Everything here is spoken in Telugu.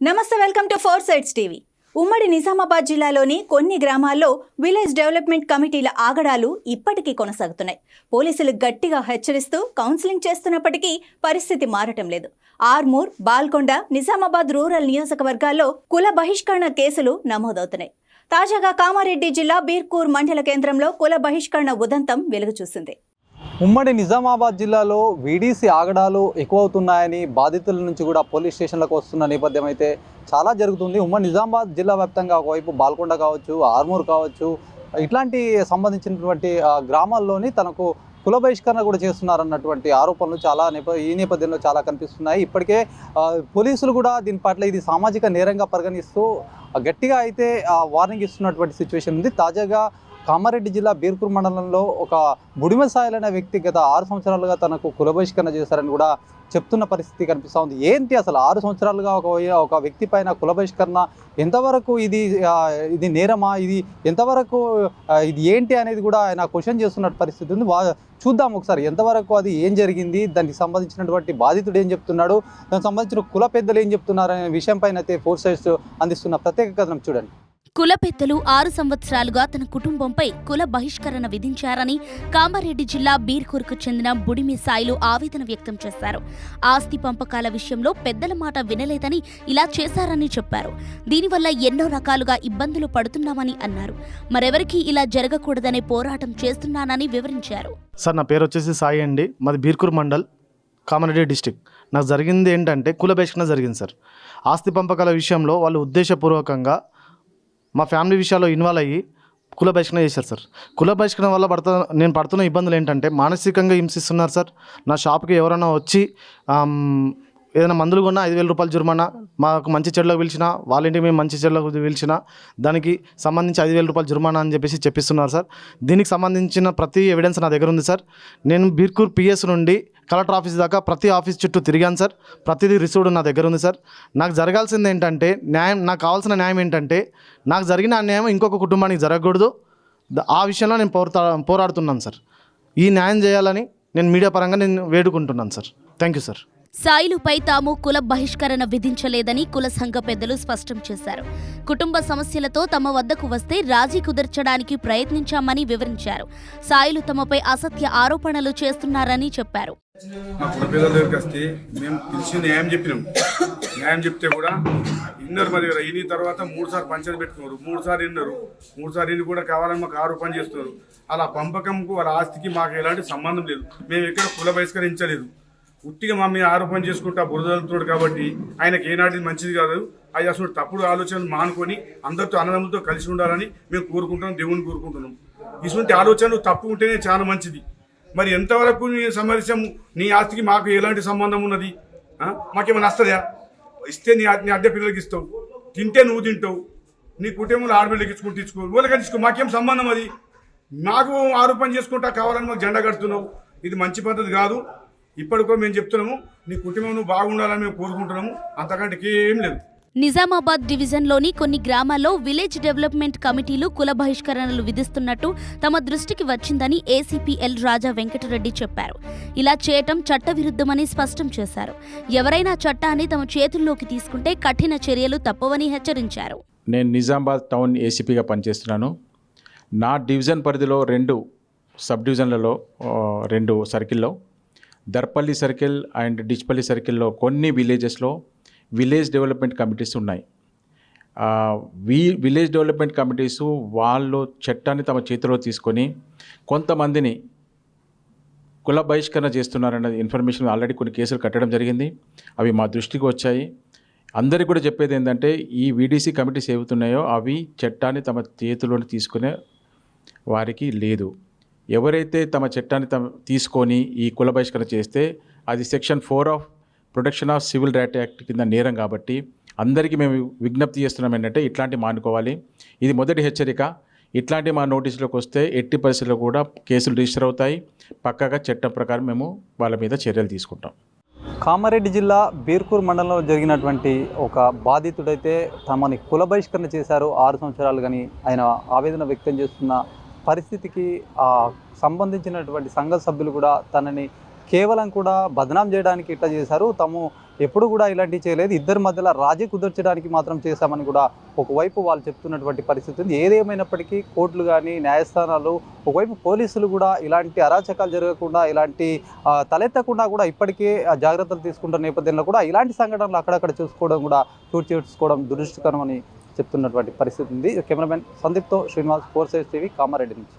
నమస్తే, welcome to four sides TV. ఉమ్మడి నిజామాబాద్ జిల్లాలోని కొన్ని గ్రామాల్లో విలేజ్ డెవలప్మెంట్ కమిటీల ఆగడాలు ఇప్పటికీ కొనసాగుతున్నాయి. పోలీసులు గట్టిగా హెచ్చరిస్తూ కౌన్సిలింగ్ చేస్తున్నప్పటికీ పరిస్థితి మారటం లేదు. ఆర్మూర్, బాల్కొండ, నిజామాబాద్ రూరల్ నియోజకవర్గాల్లో కుల బహిష్కరణ కేసులు నమోదవుతున్నాయి. తాజాగా కామారెడ్డి జిల్లా బీర్కూర్ మండల కేంద్రంలో కుల బహిష్కరణ ఉదంతం వెలుగు చూసింది. ఉమ్మడి నిజామాబాద్ జిల్లాలో వీడీసీ ఆగడాలు ఎక్కువవుతున్నాయని బాధితుల నుంచి కూడా పోలీస్ స్టేషన్లకు వస్తున్న నేపథ్యం అయితే చాలా జరుగుతుంది. ఉమ్మడి నిజామాబాద్ జిల్లా వ్యాప్తంగా ఒకవైపు బాల్కొండ కావచ్చు, ఆర్మూర్ కావచ్చు, ఇట్లాంటి సంబంధించినటువంటి గ్రామాల్లోని తనకు కుల బహిష్కరణ కూడా చేస్తున్నారన్నటువంటి ఆరోపణలు ఈ నేపథ్యంలో చాలా కనిపిస్తున్నాయి. ఇప్పటికే పోలీసులు కూడా దీని పట్ల ఇది సామాజిక నేరంగా పరిగణిస్తూ గట్టిగా అయితే వార్నింగ్ ఇస్తున్నటువంటి సిచ్యువేషన్ ఉంది. తాజాగా కామారెడ్డి జిల్లా బీర్కూర్ మండలంలో ఒక బుడిమ సాయిల్ అనే వ్యక్తి గత 6 సంవత్సరాలుగా తనకు కుల బహిష్కరణ చేశారని కూడా చెప్తున్న పరిస్థితి కనిపిస్తూ ఉంది. ఏంటి అసలు 6 సంవత్సరాలుగా ఒక వ్యక్తి పైన కుల బహిష్కరణ ఎంతవరకు ఇది నేరమా, ఇది ఎంతవరకు ఇది ఏంటి అనేది కూడా ఆయన క్వశ్చన్ చేస్తున్న పరిస్థితి ఉంది. చూద్దాం ఒకసారి ఎంతవరకు అది ఏం జరిగింది, దానికి సంబంధించినటువంటి బాధితుడు ఏం చెప్తున్నాడు, దానికి సంబంధించిన కుల పెద్దలు ఏం చెప్తున్నారు అనే విషయం పైన అయితే ఫోర్ సైడ్స్ అందిస్తున్న ప్రత్యేక కథనం చూడండి. కుల పెద్దలు 6 సంవత్సరాలుగా తన కుటుంబంపై కుల బహిష్కరణ విధించారని కామారెడ్డి జిల్లా బీర్కూర్కు చెందిన బుడిమి సాయిలు ఆవేదన వ్యక్తం చేశారు. ఆస్తి పంపకాల విషయంలో పెద్దల మాట వినలేదని ఇలా చేశారని చెప్పారు. దీనివల్ల ఎన్నో రకాలుగా ఇబ్బందులు పడుతున్నామని అన్నారు. మరెవరికీ ఇలా జరగకూడదనే పోరాటం చేస్తున్నానని వివరించారు. సార్, నా పేరు వచ్చేసి సాయి అండి. మాది బీర్కూర్ మండల్, కామారెడ్డి డిస్టిక్. నాకు జరిగింది ఏంటంటే కుల బహిష్కరణ జరిగింది సార్. ఆస్తి పంపకాల విషయంలో వాళ్ళు ఉద్దేశపూర్వకంగా మా ఫ్యామిలీ విషయాల్లో ఇన్వాల్వ్ అయ్యి కుల బహిష్కరణ చేశారు సార్. కుల బహిష్కరణ వల్ల నేను పడుతున్న ఇబ్బందులు ఏంటంటే మానసికంగా హింసిస్తున్నారు సార్. నా షాప్కి ఎవరైనా వచ్చి ఏదైనా మందులు కొన్నా 5,000 రూపాయలు జుర్మానా, మాకు మంచి చెడులకు పిలిచినా, వాళ్ళ ఇంటికి మేము మంచి చెడులకు పిలిచినా దానికి సంబంధించి 5,000 రూపాయలు జుర్మానా అని చెప్పిస్తున్నారు సార్. దీనికి సంబంధించిన ప్రతి ఎవిడెన్స్ నా దగ్గర ఉంది సార్. నేను బీర్కూర్ పిఎస్ నుండి కలెక్టర్ ఆఫీస్ దాకా ప్రతి ఆఫీస్ చుట్టూ తిరిగాను సార్. ప్రతిదీ రిసీవ్డ్ నా దగ్గర ఉంది సార్. నాకు జరగాల్సింది ఏంటంటే నాకు కావాల్సిన న్యాయం ఏంటంటే నాకు జరిగిన అన్యాయం ఇంకొక కుటుంబానికి జరగకూడదు. ఆ విషయంలో నేను పోరాడుతున్నాను సార్. ఈ న్యాయం చేయాలని నేను మీడియా పరంగా వేడుకుంటున్నాను సార్. Thank you sir. సాయిలుపై తాము కుల బహిష్కరణ విధించలేదని కుల సంఘ పెద్దలు స్పష్టం చేశారు. కుటుంబ సమస్యలతో తమ వద్దకు వస్తే రాజీ కుదర్చడానికి ప్రయత్నించామని వివరించారు. సాయిలు తమపై అసత్య ఆరోపణలు చేస్తున్నారని చెప్పారు. మా కుల పిల్లల దగ్గరికి వస్తే మేము పిలిచి న్యాయం చెప్తే కూడా ఇన్నర్ మరి ఇన్ని తర్వాత 3 సార్లు పంచాయతీ పెట్టుకున్నారు, 3 సార్లు ఇన్నారు, 3 సార్లు ఇన్ని కూడా కావాలని మాకు ఆరోపణ చేస్తున్నారు. అలా పంపకంకు వాళ్ళ ఆస్తికి మాకు ఎలాంటి సంబంధం లేదు. మేము ఎక్కడ కుల బహిష్కరించలేదు. ఉట్టిగా మా మీద ఆరోపణ చేసుకుంటా బురదలుతున్నాడు కాబట్టి ఆయనకి ఏనాటిది మంచిది కాదు. అది అసలు తప్పుడు ఆలోచనలు మానుకొని అందరితో అన్నదమ్ములతో కలిసి ఉండాలని మేము కోరుకుంటున్నాం, దేవుని కోరుకుంటున్నాం. ఇటువంటి ఆలోచనలు తప్పు ఉంటేనే చాలా మంచిది. మరి ఎంతవరకు నేను సమరస్యం, నీ ఆస్తికి మాకు ఎలాంటి సంబంధం ఉన్నది? మాకేమైనా వస్తుందా? ఇస్తే నీ అద్దె పిల్లలకి ఇస్తావు, తింటే నువ్వు తింటావు, నీ కుటుంబంలో ఆడపిల్లలకి ఇచ్చుకుంటూ తీసుకో, ఊళ్ళకి తీసుకో, మాకేం సంబంధం? అది మాకు ఆరోపణ చేసుకుంటా కావాలని మాకు జెండా కడుతున్నావు. ఇది మంచి పద్ధతి కాదు. ఇప్పటికో మేము చెప్తున్నాము, నీ కుటుంబం నువ్వు బాగుండాలని మేము కోరుకుంటున్నాము. అంతకంటే ఏం లేదు. నిజామాబాద్ డివిజన్లోని కొన్ని గ్రామాల్లో విలేజ్ డెవలప్మెంట్ కమిటీలు కుల బహిష్కరణలు విధిస్తున్నట్టు తమ దృష్టికి వచ్చిందని ఏసీపీ ఎల్ రాజా వెంకటరెడ్డి చెప్పారు. ఇలా చేయటం చట్టవిరుద్ధమని స్పష్టం చేశారు. ఎవరైనా చట్టాన్ని తమ చేతుల్లోకి తీసుకుంటే కఠిన చర్యలు తప్పవని హెచ్చరించారు. నేను నిజామాబాద్ టౌన్ ఏసీపీగా పనిచేస్తున్నాను. నా డివిజన్ పరిధిలో 2 సబ్ డివిజన్లలో 2 సర్కిల్లో, దర్పల్లి సర్కిల్ అండ్ డిచ్పల్లి సర్కిల్లో కొన్ని విలేజెస్లో విలేజ్ డెవలప్మెంట్ కమిటీస్ ఉన్నాయి. విలేజ్ డెవలప్మెంట్ కమిటీసు వాళ్ళు చట్టాన్ని తమ చేతిలో తీసుకొని కొంతమందిని కుల బహిష్కరణ చేస్తున్నారన్న ఇన్ఫర్మేషన్ ఆల్రెడీ కొన్ని కేసులు కట్టడం జరిగింది. అవి మా దృష్టికి వచ్చాయి. అందరికీ కూడా చెప్పేది ఏంటంటే ఈ వీడీసీ కమిటీస్ ఏవుతున్నాయో అవి చట్టాన్ని తమ చేతిలోకి తీసుకునే వారికి లేదు. ఎవరైతే తమ చట్టాన్ని తీసుకొని ఈ కుల బహిష్కరణ చేస్తే అది section 4 of protection of civil right act కింద నేరం. కాబట్టి అందరికీ మేము విజ్ఞప్తి చేస్తున్నాం ఏంటంటే ఇట్లాంటి మానుకోవాలి. ఇది మొదటి హెచ్చరిక. ఇట్లాంటి మా నోటీసులోకి వస్తే ఎట్టి పరిస్థితుల్లో కూడా కేసులు రిజిస్టర్ అవుతాయి. పక్కాగా చట్టం ప్రకారం మేము వాళ్ళ మీద చర్యలు తీసుకుంటాం. కామారెడ్డి జిల్లా బీర్కూర్ మండలంలో జరిగినటువంటి ఒక బాధితుడైతే తమని కుల బహిష్కరణ చేశారు 6 సంవత్సరాలు కానీ ఆయన ఆవేదన వ్యక్తం చేస్తున్న పరిస్థితికి సంబంధించినటువంటి సంఘ సభ్యులు కూడా తనని కేవలం కూడా బదనాం చేయడానికి ఇట్లా చేశారు. తాము ఎప్పుడు కూడా ఇలాంటివి చేయలేదు. ఇద్దరి మధ్యలో రాజీ కుదర్చడానికి మాత్రం చేశామని కూడా ఒకవైపు వాళ్ళు చెప్తున్నటువంటి పరిస్థితి ఉంది. ఏదేమైనప్పటికీ కోర్టులు కానీ న్యాయస్థానాలు, ఒకవైపు పోలీసులు కూడా ఇలాంటి అరాచకాలు జరగకుండా, ఇలాంటి తలెత్తకుండా కూడా ఇప్పటికే జాగ్రత్తలు తీసుకుంటున్న నేపథ్యంలో కూడా ఇలాంటి సంఘటనలు అక్కడక్కడ చూసుకోవడం కూడా చూసుకోవడం దురదృష్టకరమని చెప్తున్నటువంటి పరిస్థితి ఉంది. కెమెరామెన్ సందీప్తో శ్రీనివాస్, 4 Sides TV, కామారెడ్డి నుంచి.